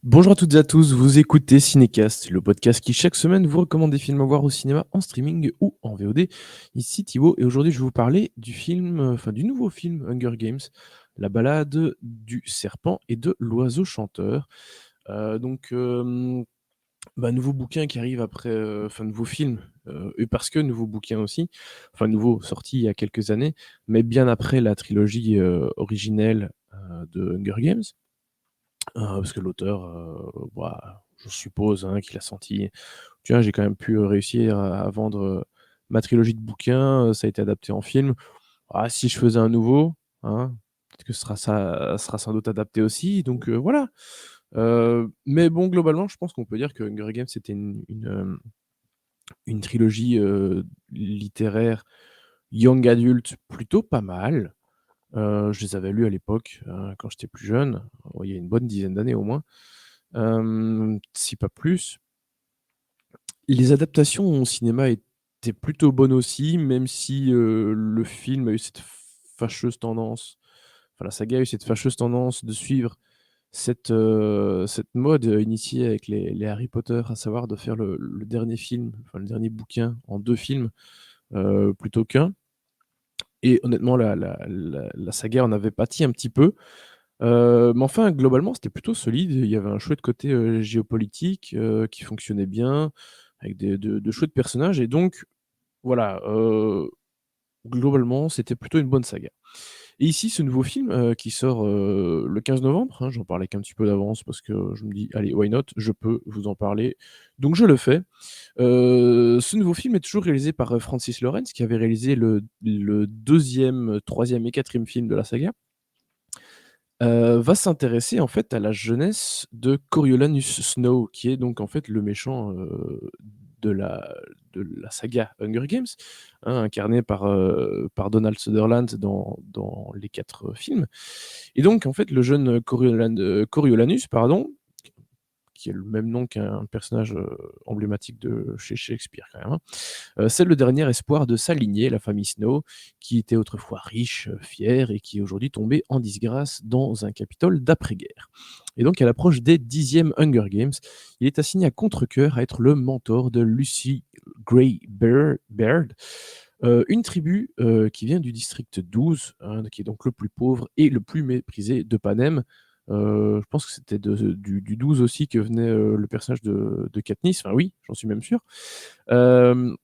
Bonjour à toutes et à tous, vous écoutez Cinécast, le podcast qui chaque semaine vous recommande des films à voir au cinéma, en streaming ou en VOD. Ici Thibaut et aujourd'hui je vais vous parler du film, du nouveau film Hunger Games, La balade du serpent et de l'oiseau chanteur. Nouveau bouquin qui arrive après, nouveau film, et parce que nouveau bouquin aussi, nouveau, sorti il y a quelques années, mais bien après la trilogie, originelle, de Hunger Games. Parce que l'auteur, je suppose, hein, qu'il a senti: «Tiens, j'ai quand même pu, réussir à vendre, ma trilogie de bouquins, ça a été adapté en film. Ah, si je faisais un nouveau, hein, peut-être que ce sera sans doute adapté aussi», donc voilà. Mais bon, globalement, je pense qu'on peut dire que Hunger Games, c'était une trilogie, littéraire young adult plutôt pas mal. Je les avais lus à l'époque, quand j'étais plus jeune, il y a une bonne dizaine d'années au moins. Si pas plus. Les adaptations au cinéma étaient plutôt bonnes aussi, même si, le film a eu cette fâcheuse tendance, la saga a eu cette fâcheuse tendance de suivre cette mode, initiée avec les Harry Potter, à savoir de faire le dernier film, le dernier bouquin en 2 films, plutôt qu'1 et honnêtement la saga en avait pâti un petit peu. Mais enfin, globalement, c'était plutôt solide. Il y avait un chouette côté, géopolitique, qui fonctionnait bien, avec de chouettes personnages et donc voilà, globalement, c'était plutôt une bonne saga. Et ici, ce nouveau film, qui sort, le 15 novembre, hein, j'en parlais qu'un petit peu d'avance parce que je me dis: «Allez, why not? Je peux vous en parler», donc je le fais. Ce nouveau film est toujours réalisé par, Francis Lawrence, qui avait réalisé le 2e, 3e et 4e film de la saga. Va s'intéresser en fait à la jeunesse de Coriolanus Snow, qui est donc en fait le méchant, de la de la saga Hunger Games, hein, incarné par Donald Sutherland dans les 4 films. Et donc en fait le jeune Coriolanus, pardon, qui a le même nom qu'un personnage, emblématique de chez Shakespeare quand même, hein. C'est le dernier espoir de sa lignée, la famille Snow, qui était autrefois riche, fière et qui est aujourd'hui tombée en disgrâce dans un Capitole d'après-guerre. Et donc à l'approche des 10e Hunger Games, il est assigné à contre-cœur à être le mentor de Lucy Gray Baird, une tribu, qui vient du district 12, hein, qui est donc le plus pauvre et le plus méprisé de Panem. Je pense que c'était du 12 aussi que venait, le personnage de Katniss, enfin oui, j'en suis même sûr. Hem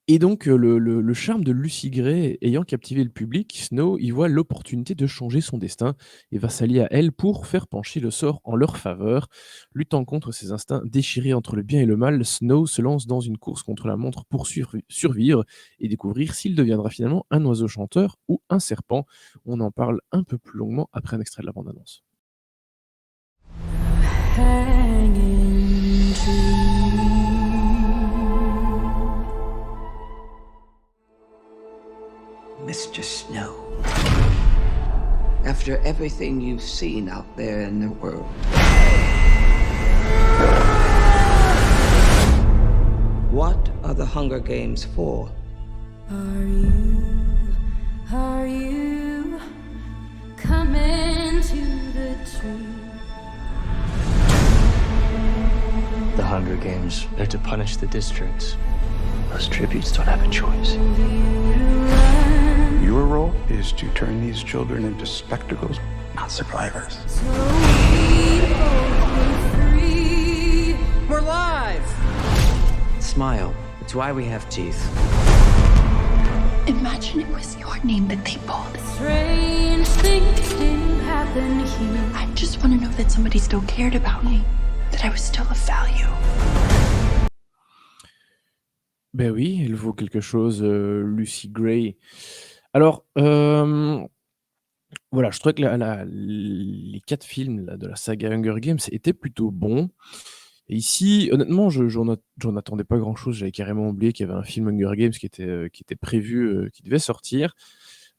et donc, le charme de Lucy Gray ayant captivé le public, Snow y voit l'opportunité de changer son destin et va s'allier à elle pour faire pencher le sort en leur faveur. Luttant contre ses instincts déchirés entre le bien et le mal, Snow se lance dans une course contre la montre pour survivre et découvrir s'il deviendra finalement un oiseau chanteur ou un serpent. On en parle un peu plus longuement après un extrait de la bande annonce. Hanging tree. Mr. Snow, after everything you've seen out there in the world, what are the Hunger Games for? Are you coming to the tree? The Hunger Games, they're to punish the districts. Those tributes don't have a choice. Your role is to turn these children into spectacles, not survivors. So we both be free. We're live! Smile. It's why we have teeth. Imagine it was your name that they pulled. Strange things do happen here. I just want to know that somebody still cared about me, that I was still of value. Ben oui, elle vaut quelque chose, Lucy Gray. Alors, voilà, je trouvais que les 4 films là, de la saga Hunger Games étaient plutôt bons. Et ici, honnêtement, j'en attendais pas grand-chose. J'avais carrément oublié qu'il y avait un film Hunger Games qui était prévu, qui devait sortir.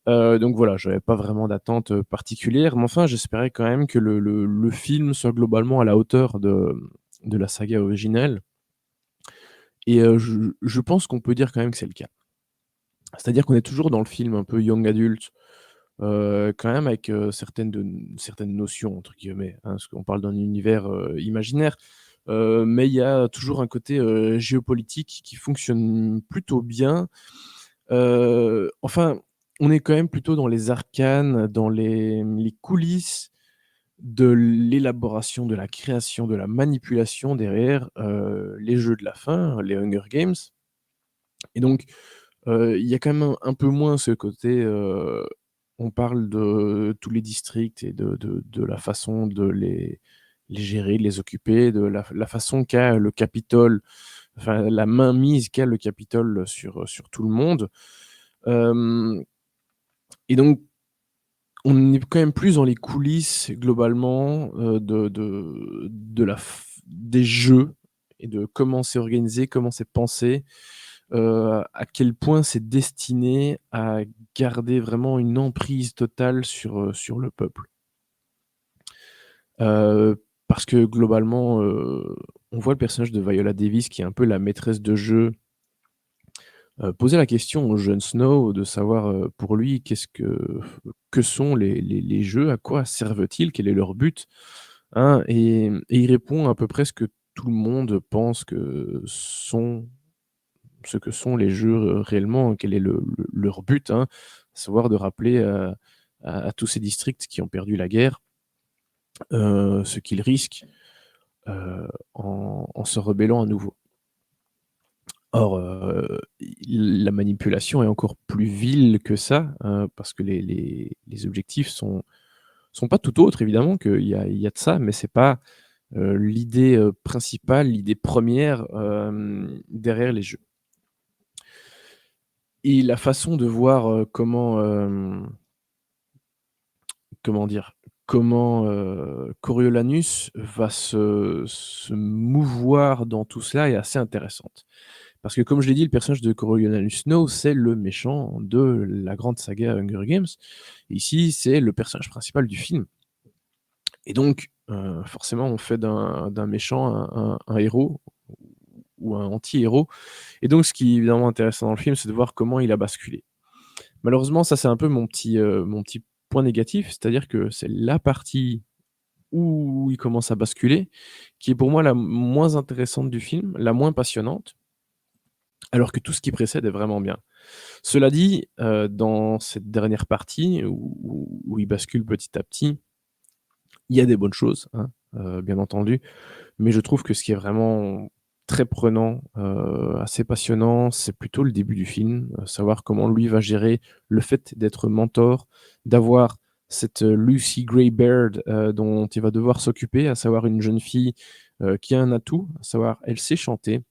Donc voilà, j'avais pas vraiment d'attente, particulière. Mais enfin, j'espérais quand même que le film soit globalement à la hauteur de la saga originelle. Et je pense qu'on peut dire quand même que c'est le cas. C'est-à-dire qu'on est toujours dans le film un peu young adult, quand même avec, certaines «notions» entre guillemets, hein, parce qu'on parle d'un univers, imaginaire, mais il y a toujours un côté, géopolitique qui fonctionne plutôt bien. Enfin, on est quand même plutôt dans les arcanes, dans les coulisses de l'élaboration, de la création, de la manipulation derrière, les jeux de la fin, les Hunger Games. Et donc, il y a quand même un peu moins ce côté, on parle de tous les districts et de la façon de les gérer, de les occuper, de la façon qu'a le Capitole, enfin la mainmise qu'a le Capitole sur tout le monde. Hem et donc on est quand même plus dans les coulisses globalement, de la f des jeux et de comment c'est organisé, comment c'est pensé, à quel point c'est destiné à garder vraiment une emprise totale sur le peuple. Parce que globalement, on voit le personnage de Viola Davis qui est un peu la maîtresse de jeu, poser la question au jeune Snow de savoir, pour lui, que sont les jeux? À quoi servent-ils? Quel est leur but? Hein? Et il répond à peu près ce que tout le monde pense ce que sont les jeux, réellement, quel est leur but, hein. À savoir de rappeler, à tous ces districts qui ont perdu la guerre, ce qu'ils risquent, en se rebellant à nouveau. Or, la manipulation est encore plus vile que ça, parce que les objectifs sont pas tout autres évidemment qu'il y a de ça, mais c'est pas, l'idée, principale, l'idée première, derrière les jeux. Et la façon de voir, comment dire? Comment, Coriolanus va se mouvoir dans tout cela est assez intéressante. Parce que comme je l'ai dit, le personnage de Coriolanus Snow, c'est le méchant de la grande saga Hunger Games. Ici, c'est le personnage principal du film et donc forcément, on fait d'un méchant un héros ou un anti-héros et donc ce qui est évidemment intéressant dans le film, c'est de voir comment il a basculé. Malheureusement, ça, c'est un peu mon petit point négatif, c'est-à-dire que c'est la partie où il commence à basculer, qui est pour moi la moins intéressante du film, la moins passionnante, alors que tout ce qui précède est vraiment bien. Cela dit, dans cette dernière partie où il bascule petit à petit, il y a des bonnes choses, hein, bien entendu, mais je trouve que ce qui est vraiment très prenant, assez passionnant, c'est plutôt le début du film, savoir comment lui va gérer le fait d'être mentor, d'avoir cette, Lucy Greybeard, dont il va devoir s'occuper, à savoir une jeune fille, qui a un atout, à savoir elle sait chanter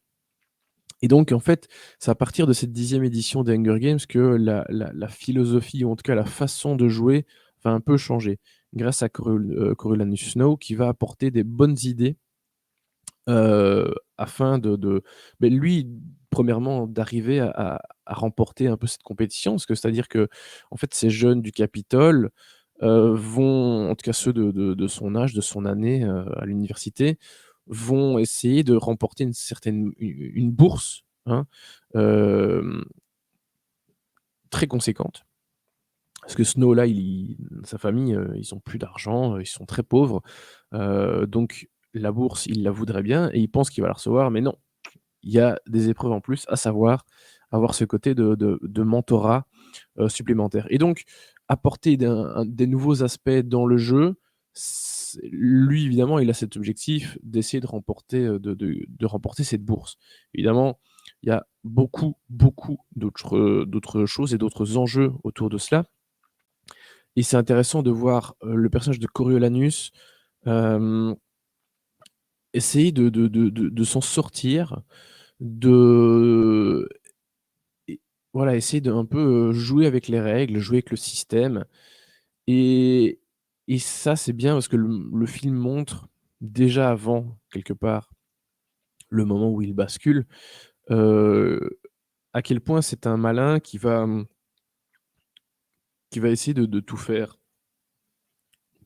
et donc en fait, c'est à partir de cette 10e édition des Hunger Games que la philosophie ou en tout cas la façon de jouer va un peu changer. Grâce à Coriolanus Snow qui va apporter des bonnes idées. Afin beh, lui, premièrement, d'arriver à remporter un peu cette compétition. Parce que c'est-à-dire que en fait, ces jeunes du Capitole, vont en tout cas ceux de son âge, de son année, à l'université, vont essayer de remporter une bourse, hein, hem, très conséquente. Parce que Snow là, sa famille, ils ont plus d'argent, ils sont très pauvres, donc la bourse, il la voudrait bien et il pense qu'il va la recevoir, mais non. Il y a des épreuves en plus, à savoir avoir ce côté de mentorat, supplémentaire et donc apporter des nouveaux aspects dans le jeu, lui évidemment, il a cet objectif d'essayer de remporter, de remporter cette bourse. Évidemment, il y a beaucoup, beaucoup d'autres choses et d'autres enjeux autour de cela et c'est intéressant de voir, le personnage de Coriolanus, hem, essayer de s'en sortir, de et voilà, essayer de un peu, jouer avec les règles, jouer avec le système et et ça, c'est bien parce que le film montre déjà avant, quelque part, le moment où il bascule, heu, à quel point c'est un malin qui va essayer de tout faire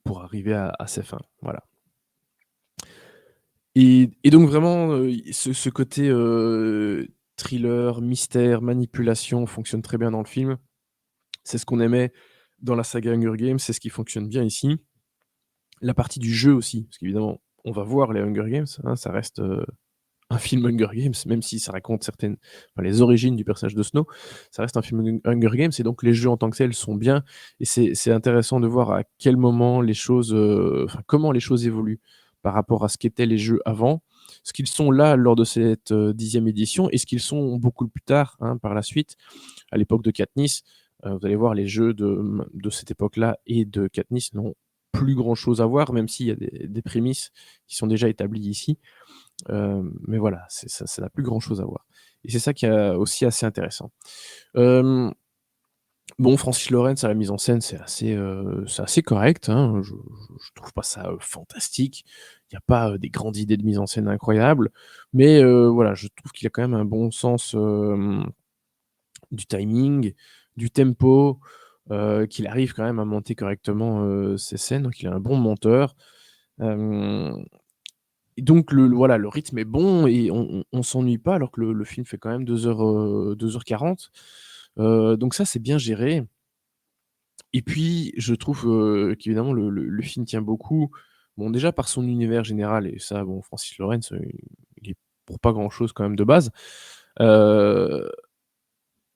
pour arriver à ses fins, voilà. Et donc vraiment, ce côté, thriller, mystère, manipulation fonctionne très bien dans le film. C'est ce qu'on aimait, dans la saga Hunger Games, c'est ce qui fonctionne bien ici. La partie du jeu aussi, parce qu'évidemment, on va voir les Hunger Games, hein, ça reste, un film Hunger Games, même si ça raconte les origines du personnage de Snow, ça reste un film Hunger Games et donc les jeux en tant que tels sont bien et c'est intéressant de voir à quel moment les choses, enfin comment les choses évoluent par rapport à ce qu'étaient les jeux avant, ce qu'ils sont là lors de cette, 10e édition et ce qu'ils sont beaucoup plus tard, hein, par la suite. À l'époque de Katniss, vous allez voir les jeux de cette époque-là et de Katniss n'ont plus grand chose à voir, même s'il y a des prémices qui sont déjà établies ici. Mais voilà, ça n'a plus grand chose à voir. Et c'est ça qui est aussi assez intéressant. Hem, bon, Francis Lawrence à la mise en scène, c'est assez correct, hein. Je trouve pas ça, fantastique. Il y a pas, des grandes idées de mise en scène incroyables, mais voilà, je trouve qu'il a quand même un bon sens, du timing, du tempo, qu'il arrive quand même à monter correctement, ses scènes, donc il est un bon monteur. Hem Et donc voilà, le rythme est bon et on s'ennuie pas alors que le film fait quand même 2 h 40. Donc ça, c'est bien géré et puis je trouve, qu'évidemment le film tient beaucoup, bon déjà par son univers général et ça bon Francis Lawrence, il est pour pas grand chose quand même de base. Heu,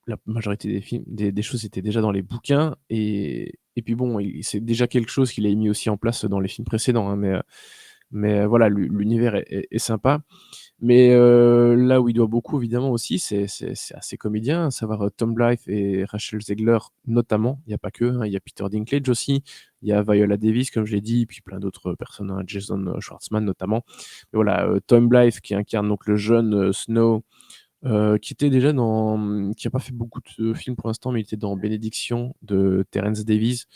la majorité des films des choses étaient déjà dans les bouquins et puis bon, c'est déjà quelque chose qu'il a mis aussi en place dans les films précédents, hein, mais voilà, l'univers est sympa. Mais là où il doit beaucoup évidemment aussi, c'est à ses comédiens, à savoir, Tom Blythe et Rachel Zegler notamment. Il y a pas qu'eux, hein, il y a Peter Dinklage aussi, il y a Viola Davis comme je l'ai dit, puis plein d'autres personnes, hein, Jason, Schwartzman notamment. Mais voilà, Tom Blythe qui incarne donc le jeune, Snow, qui était déjà qui a pas fait beaucoup de films pour l'instant, mais il était dans Bénédiction de Terence Davies,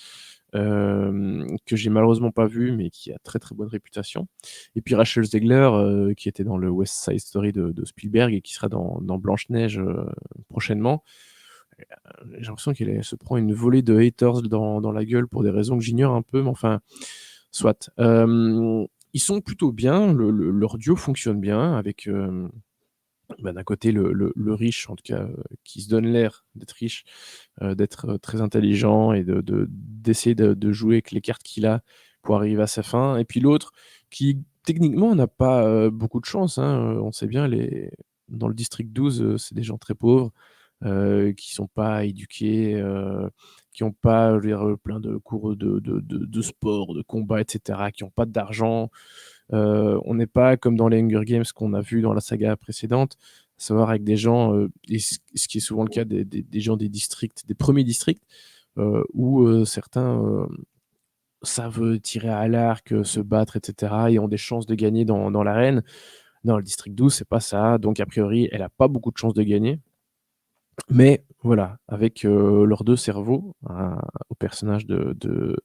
que j'ai malheureusement pas vu, mais qui a très, très bonne réputation. Et puis Rachel Zegler, qui était dans le West Side Story de Spielberg et qui sera dans Blanche-Neige, prochainement. J'ai l'impression qu'elle se prend une volée de haters dans la gueule pour des raisons que j'ignore un peu, mais enfin, soit. Ils sont plutôt bien, leur duo fonctionne bien avec, d'un côté le riche, en tout cas, qui se donne l'air d'être riche, d'être, très intelligent et d'essayer de jouer avec les cartes qu'il a pour arriver à sa fin et puis l'autre qui techniquement n'a pas, beaucoup de chance, hein, on sait bien dans le district 12, c'est des gens très pauvres, qui sont pas éduqués, qui ont pas, je veux dire, plein de cours de sport, de combat et cetera, qui ont pas d'argent. On n'est pas comme dans les Hunger Games qu'on a vu dans la saga précédente, à savoir avec des gens, et ce qui est souvent le cas des gens des districts, des premiers districts, où, certains, savent tirer à l'arc, se battre et cetera et ont des chances de gagner dans l'arène. Dans le district 12, c'est pas ça, donc a priori, elle a pas beaucoup de chances de gagner. Mais voilà, avec, leurs 2 cerveaux, au personnage de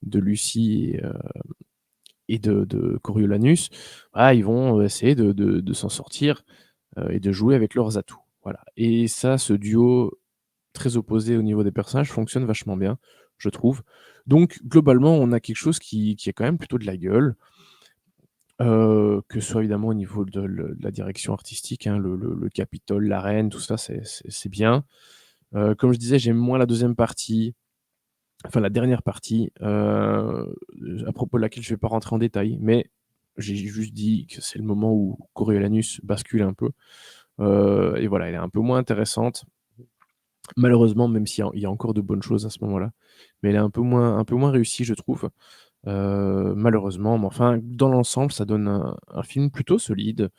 Lucie et de Coriolanus, voilà, ils vont, essayer de s'en sortir, et de jouer avec leurs atouts. Voilà et ça, ce duo très opposé au niveau des personnages fonctionne vachement bien, je trouve. Donc globalement, on a quelque chose qui a quand même plutôt de la gueule, que ce soit évidemment au niveau de la direction artistique, hein, le Capitole, l'arène, tout ça, c'est bien. Comme je disais, j'aime moins la deuxième partie, enfin la dernière partie, à propos de laquelle je vais pas rentrer en détail, mais j'ai juste dit que c'est le moment où Coriolanus bascule un peu, et voilà, elle est un peu moins intéressante. Malheureusement, même s'il y a encore de bonnes choses à ce moment-là, mais elle est un peu moins réussie, je trouve, malheureusement, mais enfin, dans l'ensemble, ça donne un film plutôt solide,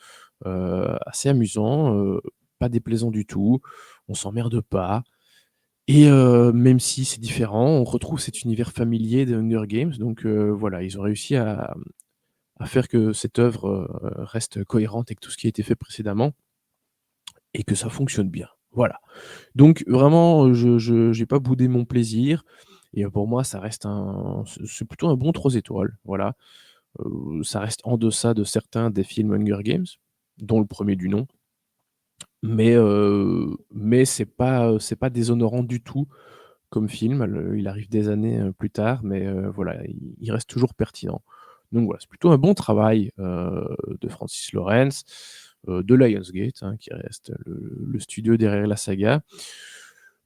assez amusant, pas déplaisant du tout, on s'emmerde pas et même si c'est différent, on retrouve cet univers familier de Hunger Games donc voilà, ils ont réussi à faire que cette œuvre, reste cohérente avec tout ce qui a été fait précédemment et que ça fonctionne bien. Voilà. Donc vraiment, je j'ai pas boudé mon plaisir et pour moi, ça reste c'est plutôt un bon 3 étoiles, voilà. Ça reste en deçà de certains des films Hunger Games, dont le premier du nom, mais c'est pas déshonorant du tout comme film. Il arrive des années, plus tard, mais voilà, il reste toujours pertinent. Donc voilà, c'est plutôt un bon travail, de Francis Lawrence, de Lionsgate, hein, qui reste le studio derrière la saga.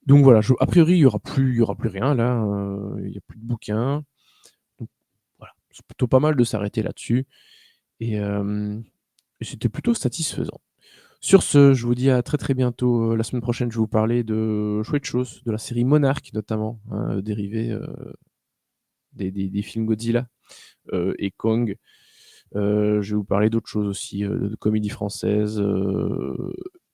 Donc voilà, a priori, il y aura plus rien là, il y a plus de bouquins. Donc voilà, c'est plutôt pas mal de s'arrêter là-dessus et c'était plutôt satisfaisant. Sur ce, je vous dis à très, très bientôt. La semaine prochaine, je vais vous parler de chouettes choses, de la série Monarch notamment, hein, dérivée, des films Godzilla, et Kong. Je vais vous parler d'autres choses aussi, de comédies françaises,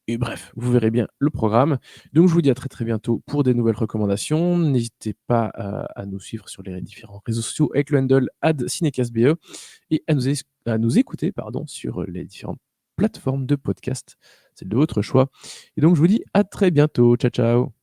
et bref, vous verrez bien le programme. Donc je vous dis à très, très bientôt pour des nouvelles recommandations. N'hésitez pas à nous suivre sur les différents réseaux sociaux avec le handle @cinecastbe et à nous écouter pardon, sur les différentes plateformes de podcast. C'est de votre choix et donc je vous dis à très bientôt. Ciao, ciao.